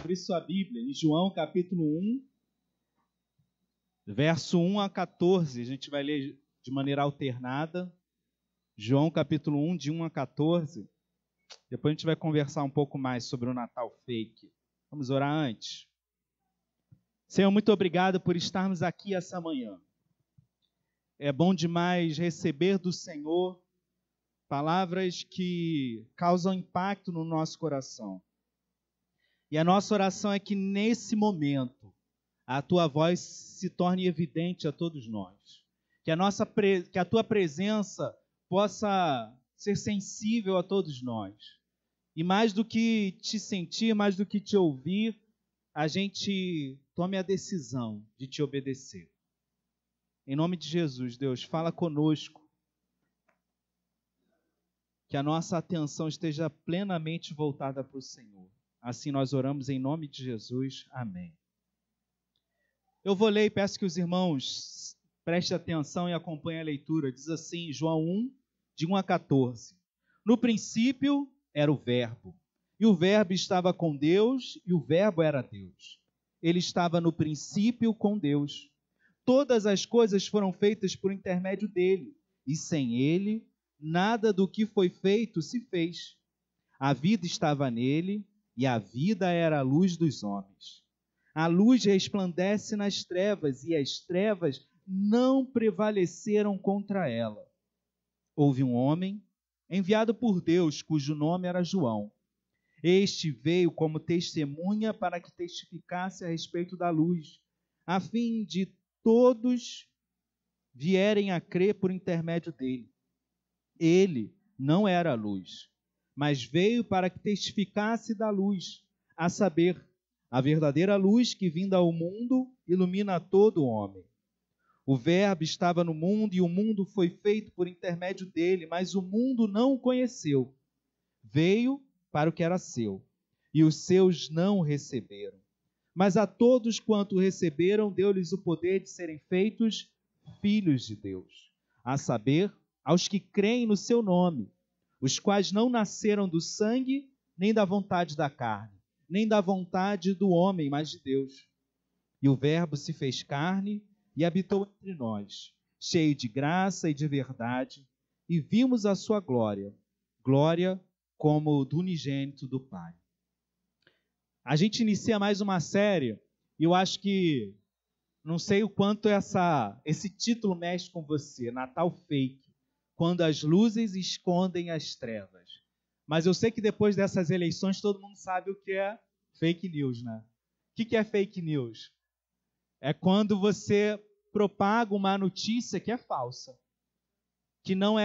abrir sua Bíblia em João capítulo 1, verso 1 a 14. A gente vai ler de maneira alternada. João capítulo 1, de 1 a 14. Depois a gente vai conversar um pouco mais sobre o Natal fake. Vamos orar antes? Senhor, muito obrigado por estarmos aqui essa manhã. É bom demais receber do Senhor palavras que causam impacto no nosso coração. E a nossa oração é que nesse momento a Tua voz se torne evidente a todos nós. Que a Tua presença possa ser sensível a todos nós. E mais do que te sentir, mais do que te ouvir, a gente tome a decisão de te obedecer. Em nome de Jesus, Deus, fala conosco. Que a nossa atenção esteja plenamente voltada para o Senhor. Assim nós oramos em nome de Jesus. Amém. Eu vou ler e peço que os irmãos prestem atenção e acompanhem a leitura. Diz assim, João 1, de 1 a 14. No princípio era o Verbo, e o Verbo estava com Deus, e o Verbo era Deus. Ele estava no princípio com Deus. Todas as coisas foram feitas por intermédio dele, e sem ele, nada do que foi feito se fez. A vida estava nele, e a vida era a luz dos homens. A luz resplandece nas trevas, e as trevas não prevaleceram contra ela. Houve um homem, enviado por Deus, cujo nome era João. Este veio como testemunha para que testificasse a respeito da luz, a fim de todos vierem a crer por intermédio dele. Ele não era a luz, mas veio para que testificasse da luz, a saber, a verdadeira luz que, vinda ao mundo, ilumina todo homem. O Verbo estava no mundo e o mundo foi feito por intermédio dele, mas o mundo não o conheceu. Veio para o que era seu, e os seus não o receberam. Mas a todos quanto o receberam, deu-lhes o poder de serem feitos filhos de Deus, a saber, aos que creem no seu nome, os quais não nasceram do sangue, nem da vontade da carne, nem da vontade do homem, mas de Deus. E o Verbo se fez carne e habitou entre nós, cheio de graça e de verdade, e vimos a sua glória, glória como do unigênito do Pai. A gente inicia mais uma série, e eu acho que, não sei o quanto esse título mexe com você, Natal Fake. Quando as luzes escondem as trevas. Mas eu sei que depois dessas eleições todo mundo sabe o que é fake news, né? O que é fake news? É quando você propaga uma notícia que é falsa, que não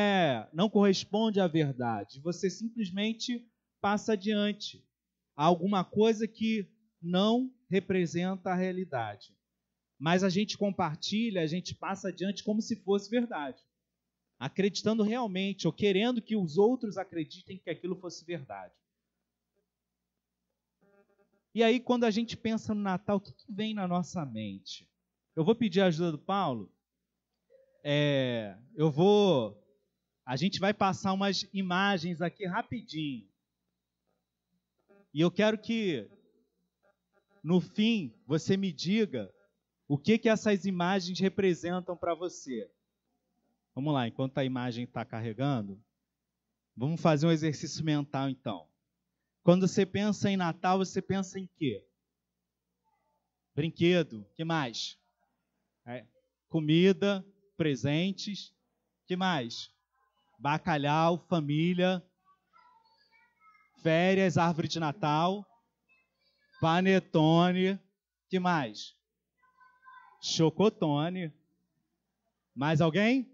corresponde à verdade. Você simplesmente passa adiante a alguma coisa que não representa a realidade. Mas a gente compartilha, a gente passa adiante como se fosse verdade. Acreditando realmente, ou querendo que os outros acreditem que aquilo fosse verdade. E aí, quando a gente pensa no Natal, o que vem na nossa mente? Eu vou pedir a ajuda do Paulo. A gente vai passar umas imagens aqui rapidinho. E eu quero que, no fim, você me diga o que essas imagens representam para você. Vamos lá, enquanto a imagem está carregando, vamos fazer um exercício mental, então. Quando você pensa em Natal, você pensa em quê? Brinquedo, que mais? Comida, presentes, que mais? Bacalhau, família, férias, árvore de Natal, panetone, que mais? Chocotone. Mais alguém?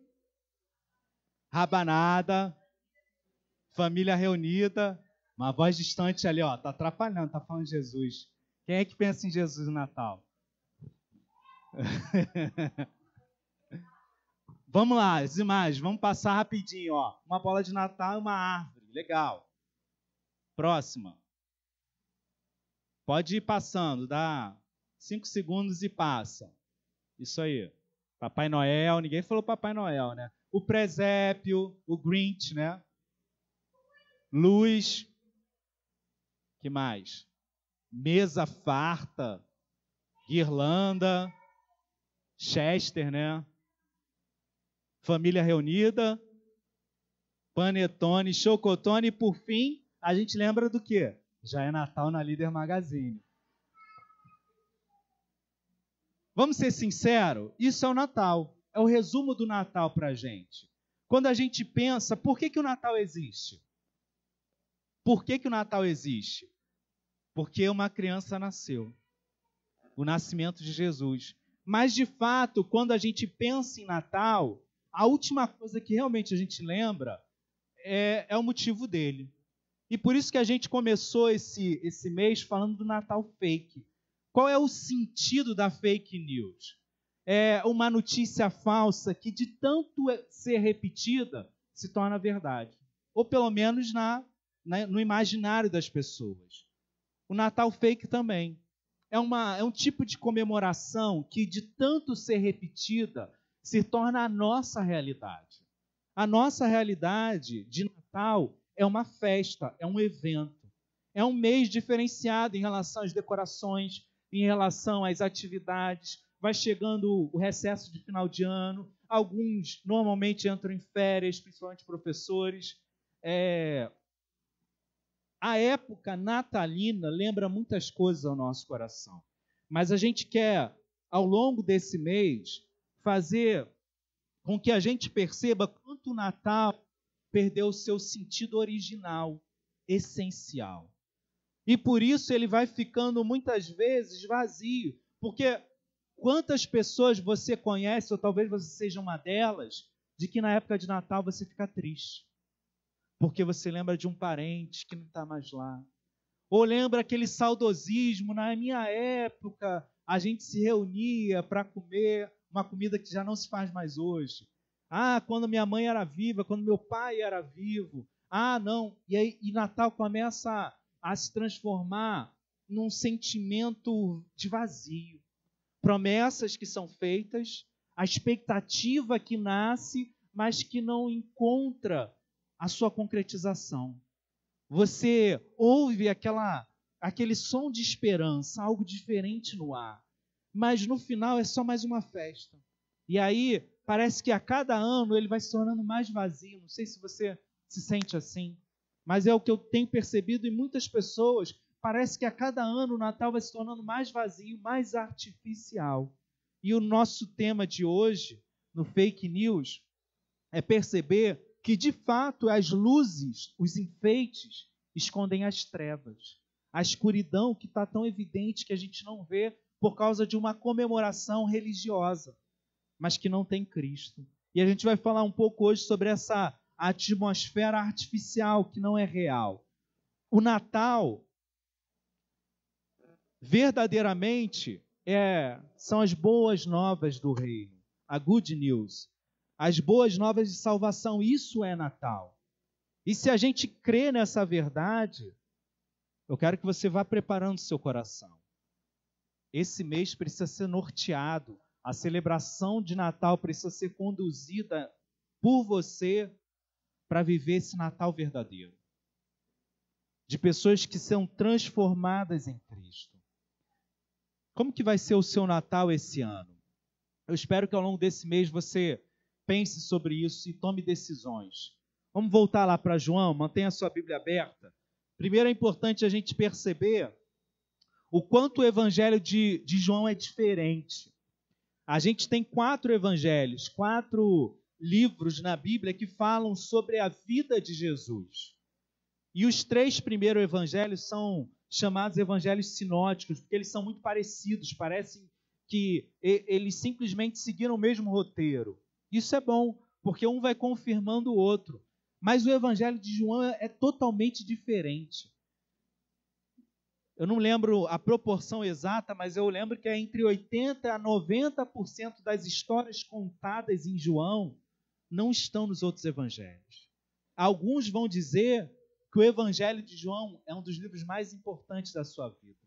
Rabanada, família reunida, uma voz distante ali, ó, tá atrapalhando, tá falando de Jesus. Quem é que pensa em Jesus no Natal? Vamos lá, as imagens, vamos passar rapidinho, ó. Uma bola de Natal e uma árvore, legal. Próxima. Pode ir passando, dá 5 segundos e passa. Isso aí. Papai Noel, ninguém falou Papai Noel, né? O presépio, o Grinch, né? Luz. Que mais? mesa farta, guirlanda, Chester, né? Família reunida, panetone, chocotone e, por fim, a gente lembra do quê? Já é Natal na Líder Magazine. Vamos ser sinceros, isso é o Natal. É o resumo do Natal para a gente. Quando a gente pensa, por que o Natal existe? Por que o Natal existe? Porque uma criança nasceu. O nascimento de Jesus. Mas, de fato, quando a gente pensa em Natal, a última coisa que realmente a gente lembra é o motivo dele. E por isso que a gente começou esse mês falando do Natal fake. Qual é o sentido da fake news? É uma notícia falsa que, de tanto ser repetida, se torna verdade. Ou pelo menos no imaginário das pessoas. O Natal fake também. É um tipo de comemoração que, de tanto ser repetida, se torna a nossa realidade. A nossa realidade de Natal é uma festa, é um evento. É um mês diferenciado em relação às decorações, em relação às atividades. Vai chegando o recesso de final de ano. Alguns normalmente entram em férias, principalmente professores. A época natalina lembra muitas coisas ao nosso coração. Mas a gente quer, ao longo desse mês, fazer com que a gente perceba quanto o Natal perdeu o seu sentido original, essencial. E por isso ele vai ficando muitas vezes vazio. Porque quantas pessoas você conhece, ou talvez você seja uma delas, de que na época de Natal você fica triste. Porque você lembra de um parente que não está mais lá. Ou lembra aquele saudosismo, na minha época a gente se reunia para comer uma comida que já não se faz mais hoje. Quando minha mãe era viva, quando meu pai era vivo. Não. E Natal começa a se transformar num sentimento de vazio. Promessas que são feitas, a expectativa que nasce, mas que não encontra a sua concretização. Você ouve aquele som de esperança, algo diferente no ar, mas no final é só mais uma festa. E aí parece que a cada ano ele vai se tornando mais vazio. Não sei se você se sente assim, mas é o que eu tenho percebido em muitas pessoas. Parece que a cada ano o Natal vai se tornando mais vazio, mais artificial. E o nosso tema de hoje, no Fake News, é perceber que, de fato, as luzes, os enfeites, escondem as trevas. A escuridão que está tão evidente que a gente não vê por causa de uma comemoração religiosa, mas que não tem Cristo. E a gente vai falar um pouco hoje sobre essa atmosfera artificial que não é real. O Natal, verdadeiramente, são as boas novas do reino, a good news. As boas novas de salvação, isso é Natal. E se a gente crê nessa verdade, eu quero que você vá preparando seu coração. Esse mês precisa ser norteado. A celebração de Natal precisa ser conduzida por você para viver esse Natal verdadeiro. De pessoas que são transformadas em Cristo. Como que vai ser o seu Natal esse ano? Eu espero que ao longo desse mês você pense sobre isso e tome decisões. Vamos voltar lá para João, mantenha a sua Bíblia aberta. Primeiro é importante a gente perceber o quanto o evangelho de João é diferente. A gente tem 4 evangelhos, 4 livros na Bíblia que falam sobre a vida de Jesus. E os 3 primeiros evangelhos são chamados evangelhos sinóticos, porque eles são muito parecidos, parecem que eles simplesmente seguiram o mesmo roteiro. Isso é bom, porque um vai confirmando o outro. Mas o evangelho de João é totalmente diferente. Eu não lembro a proporção exata, mas eu lembro que é entre 80% a 90% das histórias contadas em João não estão nos outros evangelhos. Alguns vão dizer que o evangelho de João é um dos livros mais importantes da sua vida.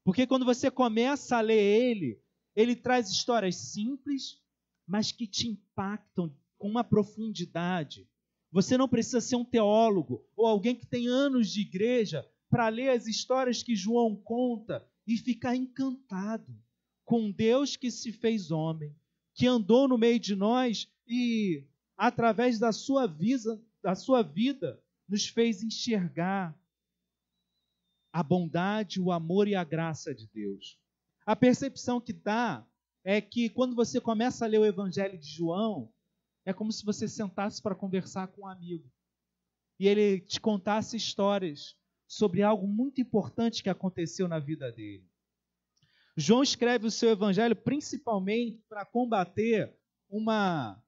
Porque quando você começa a ler ele traz histórias simples, mas que te impactam com uma profundidade. Você não precisa ser um teólogo ou alguém que tem anos de igreja para ler as histórias que João conta e ficar encantado com Deus que se fez homem, que andou no meio de nós e, através da sua vida, nos fez enxergar a bondade, o amor e a graça de Deus. A percepção que dá é que quando você começa a ler o Evangelho de João, é como se você sentasse para conversar com um amigo e ele te contasse histórias sobre algo muito importante que aconteceu na vida dele. João escreve o seu Evangelho principalmente para combater uma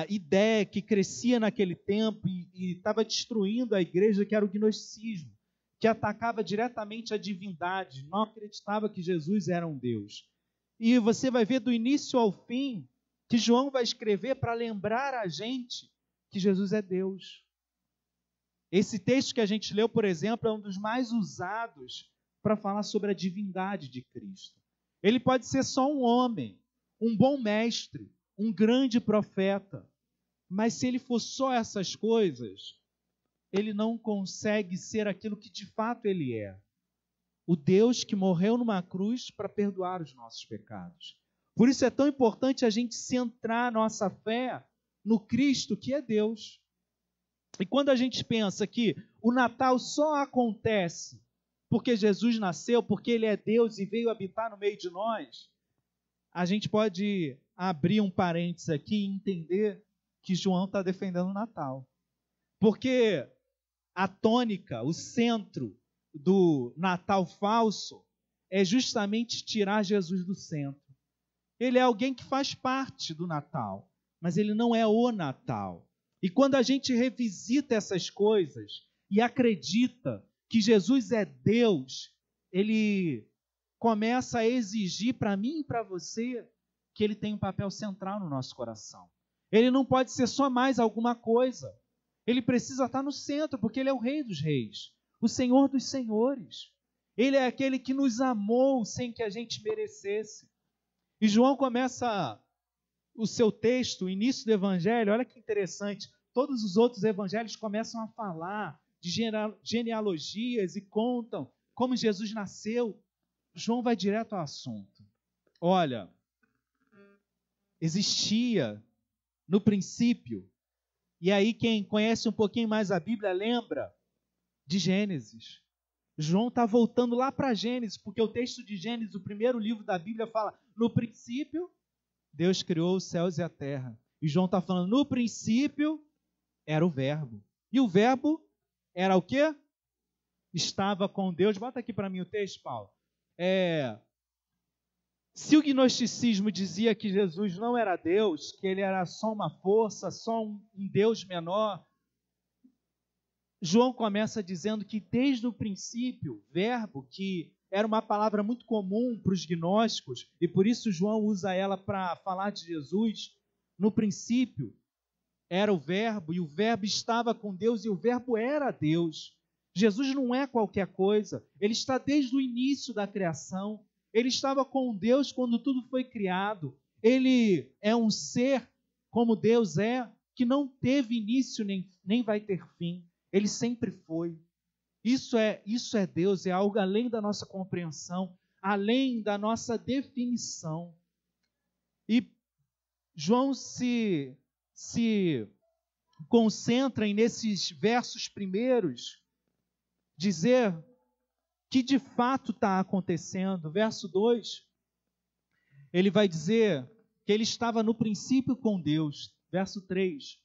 ideia que crescia naquele tempo e estava destruindo a igreja, que era o gnosticismo, que atacava diretamente a divindade, não acreditava que Jesus era um Deus. E você vai ver do início ao fim que João vai escrever para lembrar a gente que Jesus é Deus. Esse texto que a gente leu, por exemplo, é um dos mais usados para falar sobre a divindade de Cristo. Ele pode ser só um homem, um bom mestre, um grande profeta, mas se ele for só essas coisas, ele não consegue ser aquilo que de fato ele é. O Deus que morreu numa cruz para perdoar os nossos pecados. Por isso é tão importante a gente centrar nossa fé no Cristo que é Deus. E quando a gente pensa que o Natal só acontece porque Jesus nasceu, porque Ele é Deus e veio habitar no meio de nós, a gente pode abrir um parênteses aqui e entender que João está defendendo o Natal. Porque a tônica, o centro do Natal falso é justamente tirar Jesus do centro. Ele é alguém que faz parte do Natal, mas ele não é o Natal. E quando a gente revisita essas coisas e acredita que Jesus é Deus, ele começa a exigir para mim e para você que ele tem um papel central no nosso coração. Ele não pode ser só mais alguma coisa. Ele precisa estar no centro, porque ele é o Rei dos Reis, o Senhor dos Senhores. Ele é aquele que nos amou sem que a gente merecesse. E João começa o seu texto, o início do Evangelho, olha que interessante, todos os outros evangelhos começam a falar de genealogias e contam como Jesus nasceu. João vai direto ao assunto. Olha, existia no princípio, e aí quem conhece um pouquinho mais a Bíblia lembra de Gênesis. João está voltando lá para Gênesis, porque o texto de Gênesis, o primeiro livro da Bíblia, fala: no princípio, Deus criou os céus e a terra. E João está falando: no princípio era o verbo. E o verbo era o quê? Estava com Deus. Bota aqui para mim o texto, Paulo. Se o gnosticismo dizia que Jesus não era Deus, que ele era só uma força, só um Deus menor, João começa dizendo que desde o princípio, verbo, que era uma palavra muito comum para os gnósticos, e por isso João usa ela para falar de Jesus, no princípio era o verbo, e o verbo estava com Deus, e o verbo era Deus. Jesus não é qualquer coisa, ele está desde o início da criação, ele estava com Deus quando tudo foi criado, ele é um ser, como Deus é, que não teve início nem vai ter fim, ele sempre foi. Isso é Deus, é algo além da nossa compreensão, além da nossa definição. E João se concentra nesses versos primeiros, dizer que de fato está acontecendo. Verso 2, ele vai dizer que ele estava no princípio com Deus. Verso 3,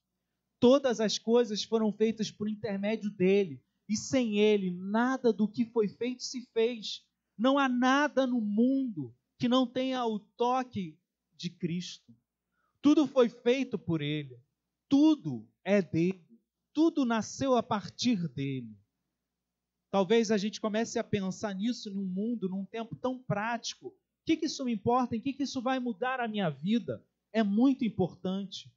todas as coisas foram feitas por intermédio dele, e sem ele nada do que foi feito se fez. Não há nada no mundo que não tenha o toque de Cristo. Tudo foi feito por ele, tudo é dele, tudo nasceu a partir dele. Talvez a gente comece a pensar nisso num mundo, num tempo tão prático. O que isso me importa? Em que isso vai mudar a minha vida? É muito importante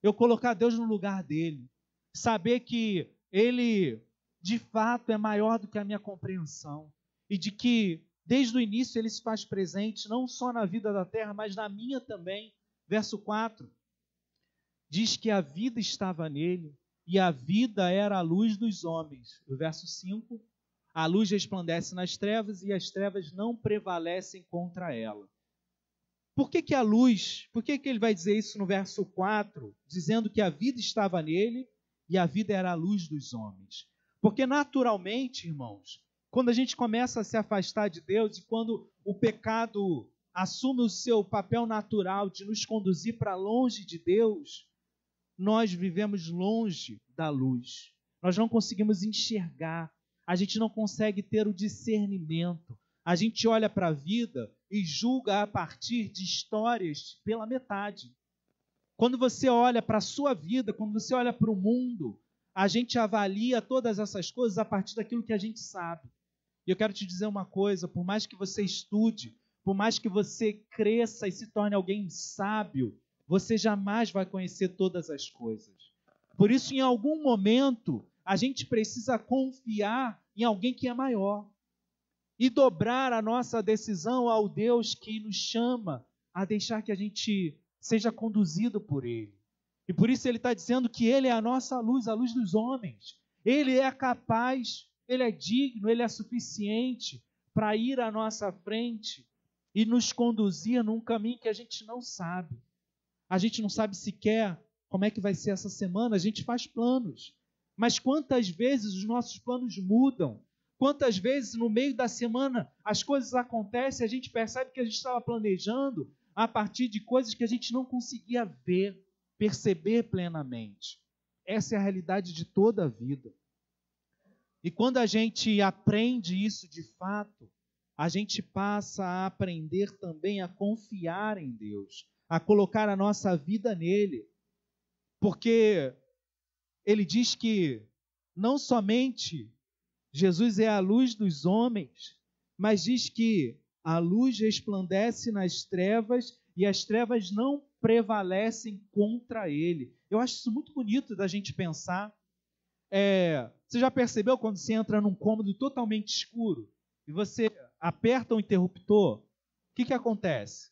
eu colocar Deus no lugar dele. Saber que ele, de fato, é maior do que a minha compreensão. E de que, desde o início, ele se faz presente, não só na vida da terra, mas na minha também. Verso 4, diz que a vida estava nele, e a vida era a luz dos homens. O verso 5, a luz resplandece nas trevas e as trevas não prevalecem contra ela. Por que a luz, por que ele vai dizer isso no verso 4, dizendo que a vida estava nele e a vida era a luz dos homens? Porque naturalmente, irmãos, quando a gente começa a se afastar de Deus e quando o pecado assume o seu papel natural de nos conduzir para longe de Deus, nós vivemos longe da luz. Nós não conseguimos enxergar, a gente não consegue ter o discernimento. A gente olha para a vida e julga a partir de histórias pela metade. Quando você olha para a sua vida, quando você olha para o mundo, a gente avalia todas essas coisas a partir daquilo que a gente sabe. E eu quero te dizer uma coisa, por mais que você estude, por mais que você cresça e se torne alguém sábio, você jamais vai conhecer todas as coisas. Por isso, em algum momento, a gente precisa confiar em alguém que é maior e dobrar a nossa decisão ao Deus que nos chama a deixar que a gente seja conduzido por Ele. E por isso Ele está dizendo que Ele é a nossa luz, a luz dos homens. Ele é capaz, Ele é digno, Ele é suficiente para ir à nossa frente e nos conduzir num caminho que a gente não sabe. A gente não sabe sequer como é que vai ser essa semana, a gente faz planos. Mas quantas vezes os nossos planos mudam? Quantas vezes no meio da semana as coisas acontecem e a gente percebe que a gente estava planejando a partir de coisas que a gente não conseguia ver, perceber plenamente. Essa é a realidade de toda a vida. E quando a gente aprende isso de fato, a gente passa a aprender também a confiar em Deus, a colocar a nossa vida nele. Porque ele diz que não somente Jesus é a luz dos homens, mas diz que a luz resplandece nas trevas e as trevas não prevalecem contra ele. Eu acho isso muito bonito da gente pensar. Você já percebeu quando você entra num cômodo totalmente escuro e você aperta o interruptor? O que acontece?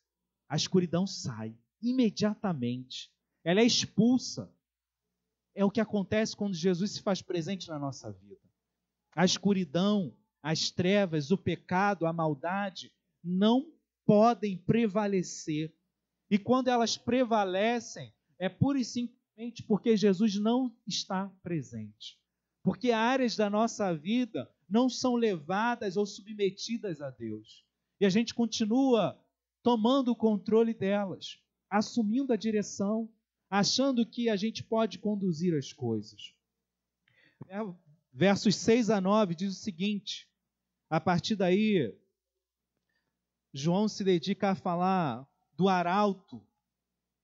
A escuridão sai imediatamente. Ela é expulsa. É o que acontece quando Jesus se faz presente na nossa vida. A escuridão, as trevas, o pecado, a maldade não podem prevalecer. E quando elas prevalecem, é pura e simplesmente porque Jesus não está presente. Porque áreas da nossa vida não são levadas ou submetidas a Deus. E a gente continua tomando o controle delas, assumindo a direção, achando que a gente pode conduzir as coisas. Versos 6 a 9 diz o seguinte, a partir daí, João se dedica a falar do arauto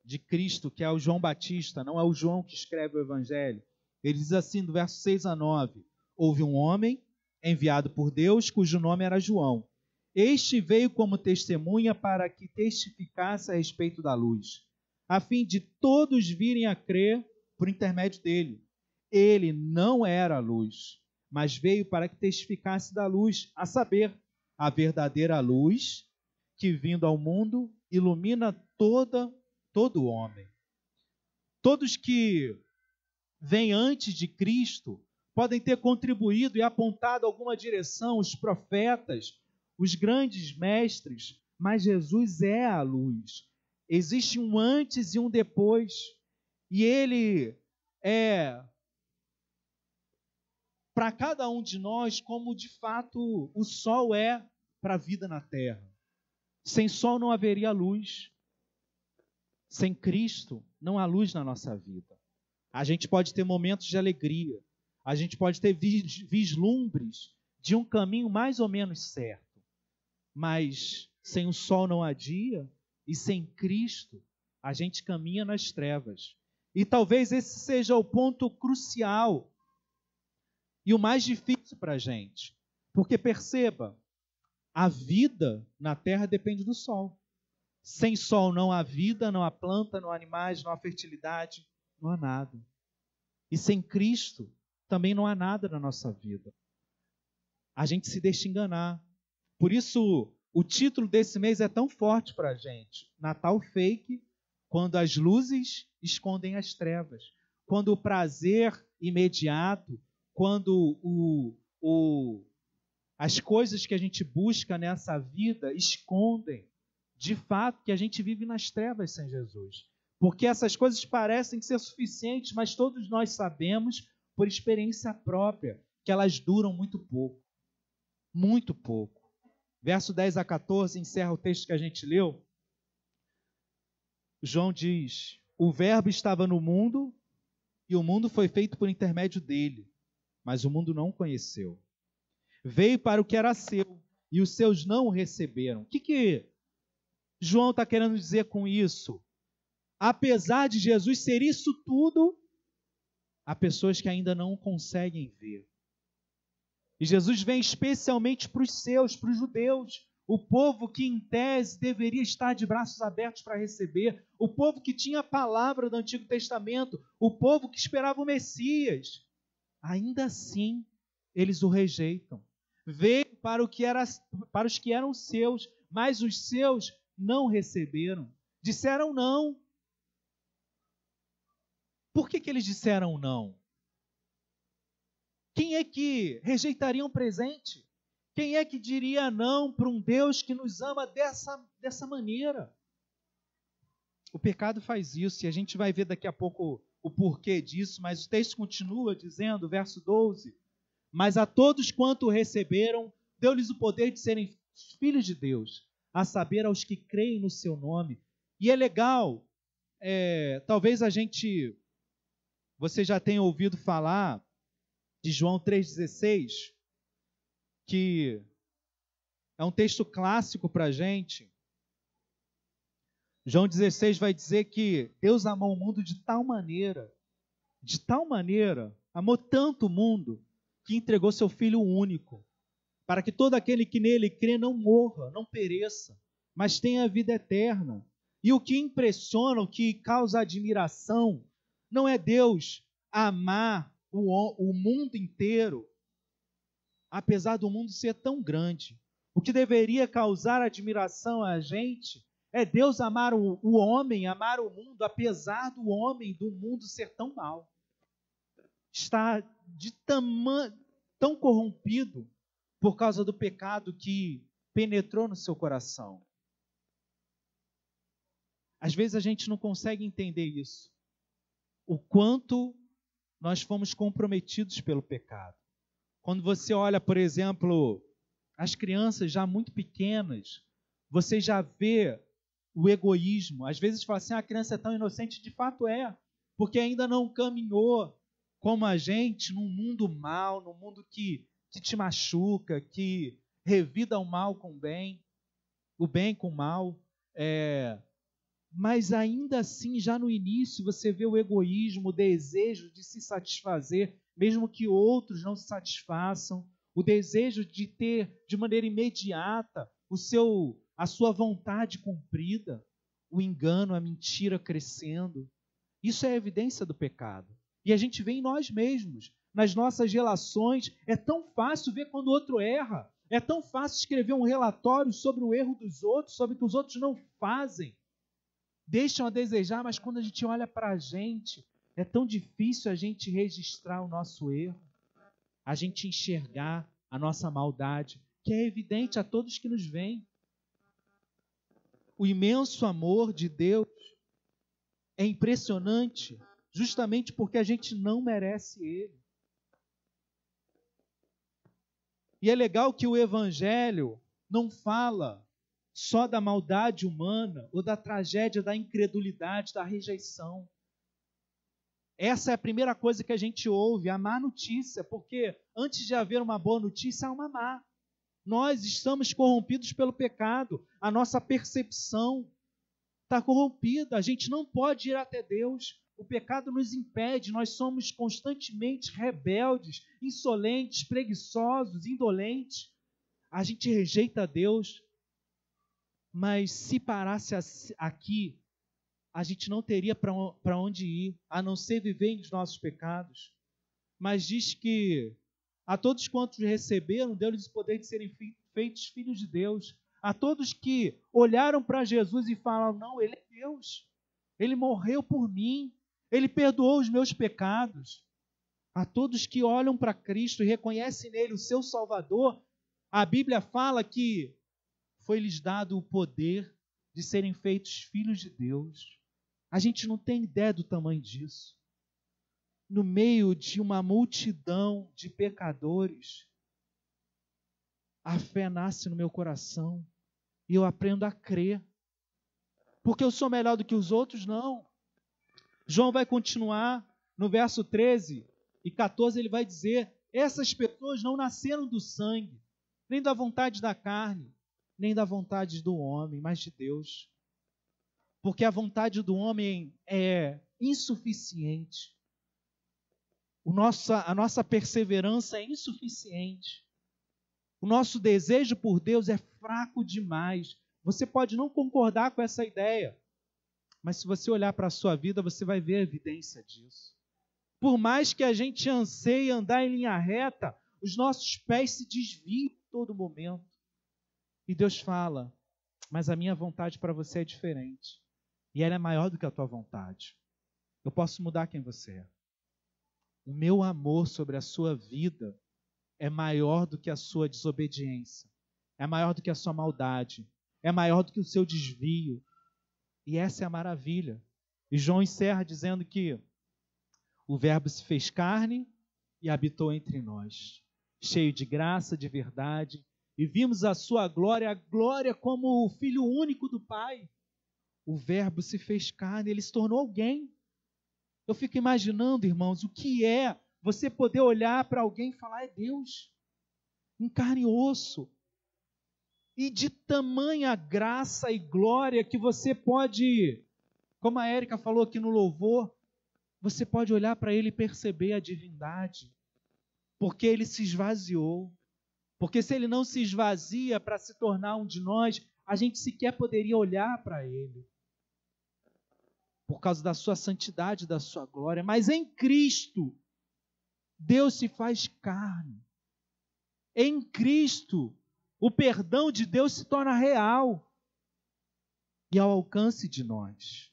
de Cristo, que é o João Batista, não é o João que escreve o Evangelho. Ele diz assim, do verso 6 a 9, houve um homem enviado por Deus, cujo nome era João. Este veio como testemunha para que testificasse a respeito da luz, a fim de todos virem a crer por intermédio dele. Ele não era a luz, mas veio para que testificasse da luz, a saber, a verdadeira luz que, vindo ao mundo, ilumina todo homem. Todos que vêm antes de Cristo podem ter contribuído e apontado alguma direção, os profetas, os grandes mestres, mas Jesus é a luz. Existe um antes e um depois, e Ele é para cada um de nós como de fato o sol é para a vida na terra. Sem sol não haveria luz. Sem Cristo não há luz na nossa vida. A gente pode ter momentos de alegria, a gente pode ter vislumbres de um caminho mais ou menos certo, mas sem o sol não há dia e sem Cristo a gente caminha nas trevas. E talvez esse seja o ponto crucial e o mais difícil para a gente, porque perceba, a vida na terra depende do sol. Sem sol não há vida, não há planta, não há animais, não há fertilidade, não há nada. E sem Cristo também não há nada na nossa vida. A gente se deixa enganar. Por isso, o título desse mês é tão forte para a gente. Natal Fake, quando as luzes escondem as trevas. Quando o prazer imediato, quando As coisas que a gente busca nessa vida escondem, de fato, que a gente vive nas trevas sem Jesus. Porque essas coisas parecem ser suficientes, mas todos nós sabemos, por experiência própria, que elas duram muito pouco. Muito pouco. Verso 10 a 14 encerra o texto que a gente leu. João diz: o verbo estava no mundo e o mundo foi feito por intermédio dele, mas o mundo não o conheceu. Veio para o que era seu e os seus não o receberam. O que João está querendo dizer com isso? Apesar de Jesus ser isso tudo, há pessoas que ainda não conseguem ver. E Jesus vem especialmente para os seus, para os judeus, o povo que em tese deveria estar de braços abertos para receber, o povo que tinha a palavra do Antigo Testamento, o povo que esperava o Messias. Ainda assim, eles o rejeitam. Veio para os que eram seus, mas os seus não receberam. Disseram não. Por que eles disseram não? Quem é que rejeitaria um presente? Quem é que diria não para um Deus que nos ama dessa maneira? O pecado faz isso, e a gente vai ver daqui a pouco o porquê disso, mas o texto continua dizendo, verso 12, mas a todos quanto o receberam, deu-lhes o poder de serem filhos de Deus, a saber, aos que creem no seu nome. E é legal, talvez você já tenha ouvido falar de João 3,16, que é um texto clássico para a gente. João 16 vai dizer que Deus amou o mundo de tal maneira, amou tanto o mundo, que entregou seu Filho único, para que todo aquele que nele crê não morra, não pereça, mas tenha a vida eterna. E o que impressiona, o que causa admiração, não é Deus amar o mundo inteiro, apesar do mundo ser tão grande. O que deveria causar admiração a gente é Deus amar o homem, amar o mundo, apesar do homem, do mundo ser tão mau. Está tão corrompido por causa do pecado que penetrou no seu coração. Às vezes a gente não consegue entender isso. O quanto nós fomos comprometidos pelo pecado. Quando você olha, por exemplo, as crianças já muito pequenas, você já vê o egoísmo. Às vezes fala assim, a criança é tão inocente, de fato é, porque ainda não caminhou como a gente num mundo mau, num mundo que te machuca, que revida o mal com o bem com o mal. Mas ainda assim, já no início, você vê o egoísmo, o desejo de se satisfazer, mesmo que outros não se satisfaçam, o desejo de ter de maneira imediata a sua vontade cumprida, o engano, a mentira crescendo. Isso é evidência do pecado. E a gente vê em nós mesmos, nas nossas relações. É tão fácil ver quando o outro erra, é tão fácil escrever um relatório sobre o erro dos outros, sobre o que os outros não fazem. Deixam a desejar, mas quando a gente olha para a gente, é tão difícil a gente registrar o nosso erro, a gente enxergar a nossa maldade, que é evidente a todos que nos veem. O imenso amor de Deus é impressionante, justamente porque a gente não merece Ele. E é legal que o Evangelho não fala só da maldade humana ou da tragédia da incredulidade, da rejeição. Essa é a primeira coisa que a gente ouve, a má notícia, porque antes de haver uma boa notícia, há uma má. Nós estamos corrompidos pelo pecado, a nossa percepção está corrompida, a gente não pode ir até Deus, o pecado nos impede, nós somos constantemente rebeldes, insolentes, preguiçosos, indolentes, a gente rejeita Deus. Mas se parasse aqui, a gente não teria para onde ir, a não ser viver nos nossos pecados. Mas diz que a todos quantos receberam, deu-lhes o poder de serem feitos filhos de Deus. A todos que olharam para Jesus e falaram, não, Ele é Deus. Ele morreu por mim. Ele perdoou os meus pecados. A todos que olham para Cristo e reconhecem nele o seu Salvador, A Bíblia fala que foi-lhes dado o poder de serem feitos filhos de Deus. A gente não tem ideia do tamanho disso. No meio de uma multidão de pecadores, a fé nasce no meu coração e eu aprendo a crer. Porque eu sou melhor do que os outros? Não. João vai continuar no verso 13 e 14, ele vai dizer: essas pessoas não nasceram do sangue, nem da vontade da carne, nem da vontade do homem, mas de Deus. Porque a vontade do homem é insuficiente. A nossa perseverança é insuficiente. O nosso desejo por Deus é fraco demais. Você pode não concordar com essa ideia, mas se você olhar para a sua vida, você vai ver a evidência disso. Por mais que a gente anseie andar em linha reta, os nossos pés se desviam a todo momento. E Deus fala: mas a minha vontade para você é diferente. E ela é maior do que a tua vontade. Eu posso mudar quem você é. O meu amor sobre a sua vida é maior do que a sua desobediência. É maior do que a sua maldade. É maior do que o seu desvio. E essa é a maravilha. E João encerra dizendo que o Verbo se fez carne e habitou entre nós, cheio de graça, de verdade, e vimos a sua glória, a glória como o Filho único do Pai. O Verbo se fez carne, ele se tornou alguém. Eu fico imaginando, irmãos, o que é você poder olhar para alguém e falar: é Deus, em carne e osso. E de tamanha graça e glória que você pode, como a Érica falou aqui no louvor, você pode olhar para ele e perceber a divindade. Porque ele se esvaziou. Porque se ele não se esvazia para se tornar um de nós, a gente sequer poderia olhar para ele. Por causa da sua santidade, da sua glória. Mas em Cristo, Deus se faz carne. Em Cristo, o perdão de Deus se torna real e ao alcance de nós.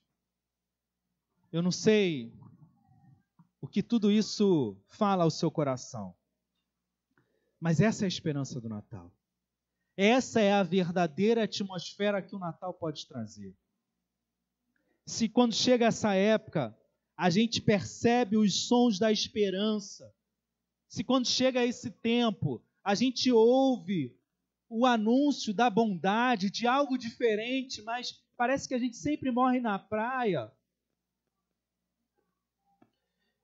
Eu não sei o que tudo isso fala ao seu coração, mas essa é a esperança do Natal. Essa é a verdadeira atmosfera que o Natal pode trazer. Se quando chega essa época, a gente percebe os sons da esperança, se quando chega esse tempo, a gente ouve o anúncio da bondade, de algo diferente, mas parece que a gente sempre morre na praia.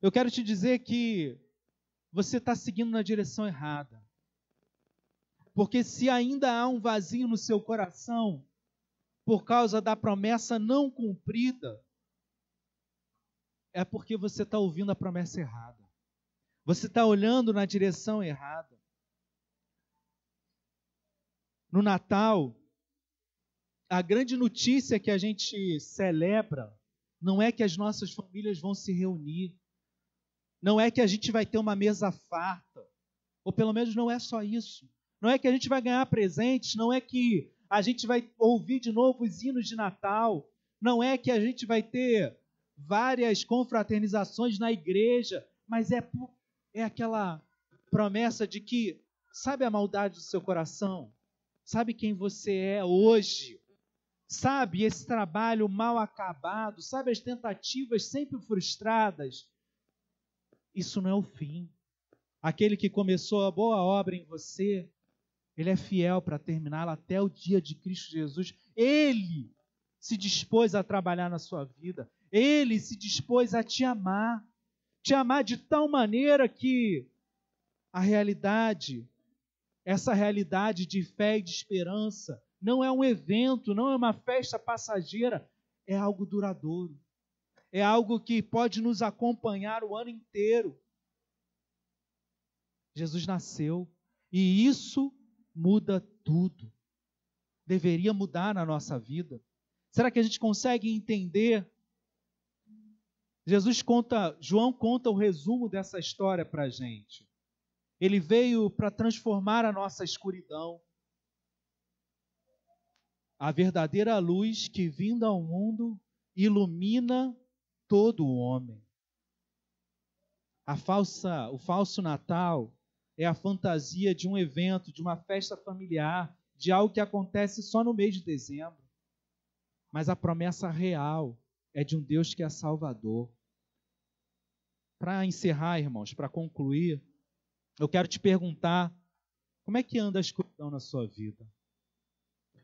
Eu quero te dizer que você está seguindo na direção errada. Porque se ainda há um vazio no seu coração, por causa da promessa não cumprida, é porque você está ouvindo a promessa errada. Você está olhando na direção errada. No Natal, a grande notícia que a gente celebra não é que as nossas famílias vão se reunir, não é que a gente vai ter uma mesa farta, ou pelo menos não é só isso. Não é que a gente vai ganhar presentes, não é que a gente vai ouvir de novo os hinos de Natal, não é que a gente vai ter várias confraternizações na igreja, mas é aquela promessa de que, sabe a maldade do seu coração? Sabe quem você é hoje? Sabe esse trabalho mal acabado? Sabe as tentativas sempre frustradas? Isso não é o fim. Aquele que começou a boa obra em você, ele é fiel para terminá-la até o dia de Cristo Jesus. Ele se dispôs a trabalhar na sua vida. Ele se dispôs a te amar de tal maneira que a realidade, essa realidade de fé e de esperança, não é um evento, não é uma festa passageira, é algo duradouro. É algo que pode nos acompanhar o ano inteiro. Jesus nasceu e isso muda tudo. Deveria mudar na nossa vida. Será que a gente consegue entender? João conta o resumo dessa história para a gente. Ele veio para transformar a nossa escuridão. A verdadeira luz que, vindo ao mundo, ilumina todo o homem. O falso Natal é a fantasia de um evento, de uma festa familiar, de algo que acontece só no mês de dezembro. Mas a promessa real é de um Deus que é Salvador. Para encerrar, irmãos, para concluir, eu quero te perguntar, como é que anda a escuridão na sua vida?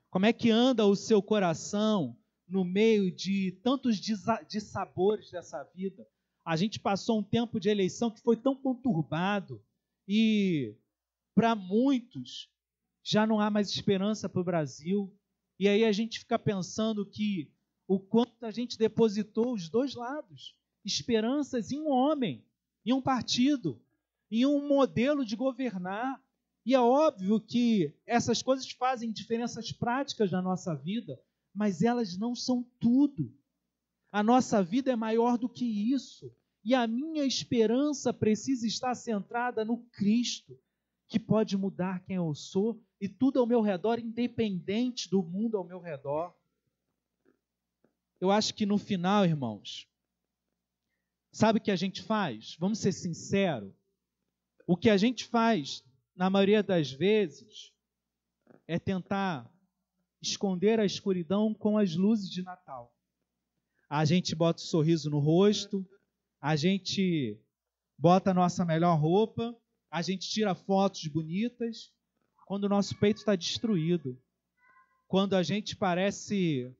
Como é que anda o seu coração no meio de tantos dissabores dessa vida? A gente passou um tempo de eleição que foi tão conturbado e para muitos já não há mais esperança para o Brasil. E aí a gente fica pensando que o quanto a gente depositou os dois lados, esperanças em um homem, em um partido, em um modelo de governar. E é óbvio que essas coisas fazem diferenças práticas na nossa vida, mas elas não são tudo. A nossa vida é maior do que isso. E a minha esperança precisa estar centrada no Cristo, que pode mudar quem eu sou e tudo ao meu redor, independente do mundo ao meu redor. Eu acho que no final, irmãos, sabe o que a gente faz? Vamos ser sinceros. O que a gente faz, na maioria das vezes, é tentar esconder a escuridão com as luzes de Natal. A gente bota o sorriso no rosto, a gente bota a nossa melhor roupa, a gente tira fotos bonitas, quando o nosso peito está destruído, quando a gente parece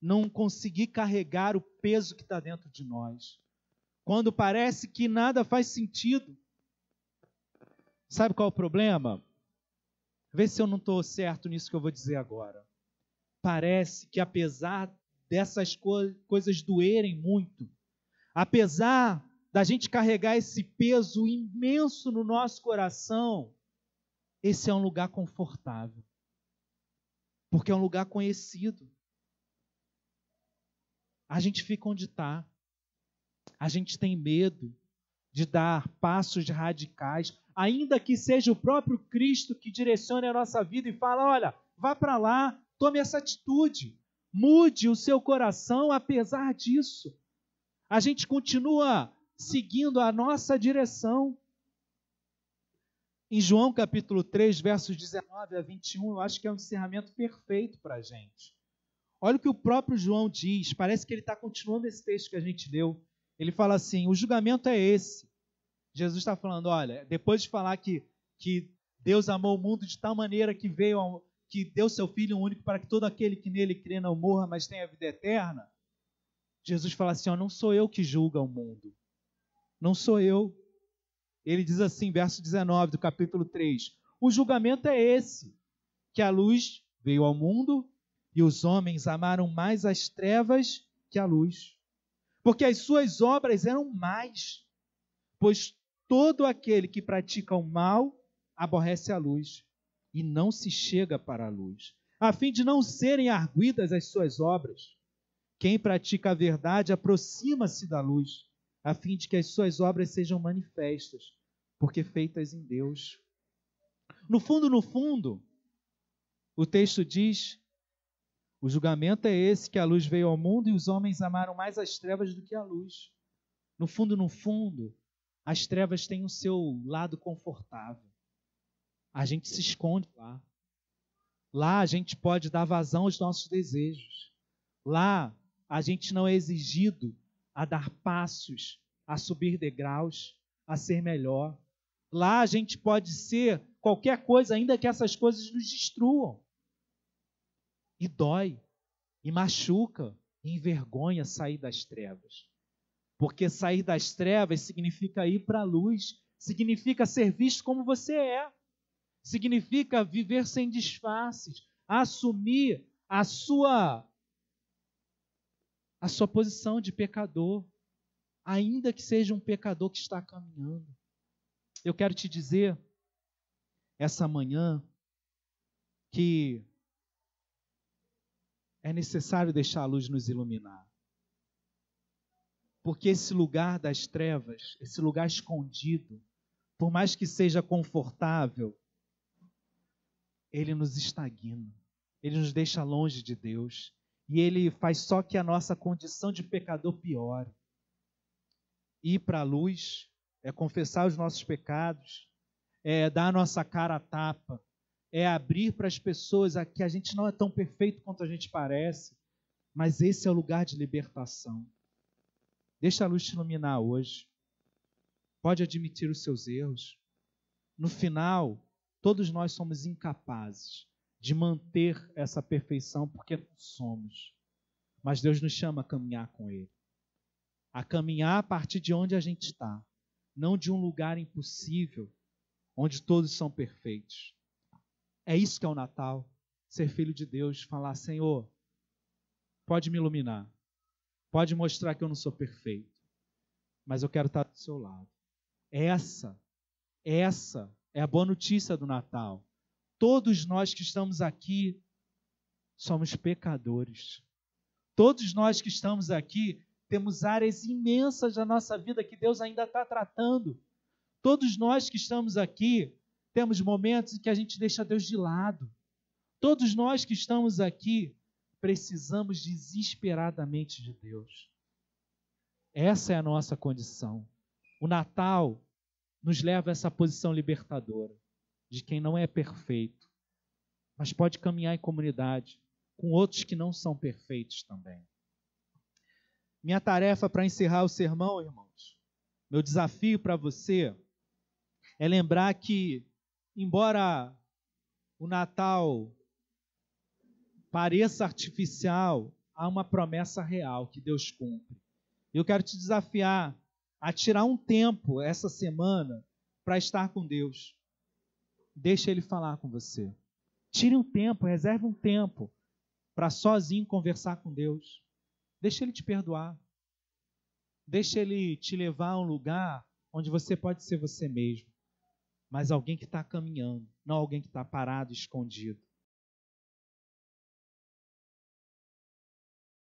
não conseguir carregar o peso que está dentro de nós, quando parece que nada faz sentido. Sabe qual é o problema? Vê se eu não estou certo nisso que eu vou dizer agora. Parece que apesar dessas coisas doerem muito, apesar da gente carregar esse peso imenso no nosso coração, esse é um lugar confortável, porque é um lugar conhecido. A gente fica onde está. A gente tem medo de dar passos radicais, ainda que seja o próprio Cristo que direcione a nossa vida e fala, olha, vá para lá, tome essa atitude, mude o seu coração. Apesar disso, a gente continua seguindo a nossa direção. Em João capítulo 3, versos 19 a 21, eu acho que é um encerramento perfeito para a gente. Olha o que o próprio João diz, parece que ele está continuando esse texto que a gente leu. Ele fala assim, o julgamento é esse. Jesus está falando, olha, depois de falar que Deus amou o mundo de tal maneira que que deu seu Filho único para que todo aquele que nele crê não morra, mas tenha vida eterna, Jesus fala assim, não sou eu que julgo o mundo. Não sou eu. Ele diz assim, verso 19 do capítulo 3, o julgamento é esse, que a luz veio ao mundo e os homens amaram mais as trevas que a luz, porque as suas obras eram más, pois todo aquele que pratica o mal aborrece a luz e não se chega para a luz, a fim de não serem arguidas as suas obras. Quem pratica a verdade aproxima-se da luz, a fim de que as suas obras sejam manifestas, porque feitas em Deus. No fundo, o texto diz, o julgamento é esse, que a luz veio ao mundo e os homens amaram mais as trevas do que a luz. No fundo, as trevas têm o seu lado confortável. A gente se esconde lá. Lá a gente pode dar vazão aos nossos desejos. Lá a gente não é exigido a dar passos, a subir degraus, a ser melhor. Lá a gente pode ser qualquer coisa, ainda que essas coisas nos destruam. E dói, e machuca, e envergonha sair das trevas. Porque sair das trevas significa ir para a luz, significa ser visto como você é, significa viver sem disfarces, assumir a sua posição de pecador, ainda que seja um pecador que está caminhando. Eu quero te dizer, essa manhã, que é necessário deixar a luz nos iluminar. Porque esse lugar das trevas, esse lugar escondido, por mais que seja confortável, ele nos estagna, ele nos deixa longe de Deus, e ele faz só que a nossa condição de pecador piore. Ir para a luz é confessar os nossos pecados, é dar a nossa cara a tapa, é abrir para as pessoas que a gente não é tão perfeito quanto a gente parece, mas esse é o lugar de libertação. Deixa a luz te iluminar hoje. Pode admitir os seus erros. No final, todos nós somos incapazes de manter essa perfeição, porque não somos. Mas Deus nos chama a caminhar com Ele. A caminhar a partir de onde a gente está. Não de um lugar impossível, onde todos são perfeitos. É isso que é o Natal. Ser filho de Deus, falar: Senhor, pode me iluminar. Pode mostrar que eu não sou perfeito. Mas eu quero estar do seu lado. Essa é a boa notícia do Natal. Todos nós que estamos aqui somos pecadores. Todos nós que estamos aqui temos áreas imensas da nossa vida que Deus ainda está tratando. Todos nós que estamos aqui temos momentos em que a gente deixa Deus de lado. Todos nós que estamos aqui precisamos desesperadamente de Deus. Essa é a nossa condição. O Natal nos leva a essa posição libertadora de quem não é perfeito, mas pode caminhar em comunidade com outros que não são perfeitos também. Minha tarefa para encerrar o sermão, irmãos, meu desafio para você é lembrar que, embora o Natal pareça artificial, há uma promessa real que Deus cumpre. Eu quero te desafiar a tirar um tempo essa semana para estar com Deus. Deixa Ele falar com você. Tire um tempo, reserve um tempo para sozinho conversar com Deus. Deixa Ele te perdoar. Deixa Ele te levar a um lugar onde você pode ser você mesmo, mas alguém que está caminhando, não alguém que está parado, escondido.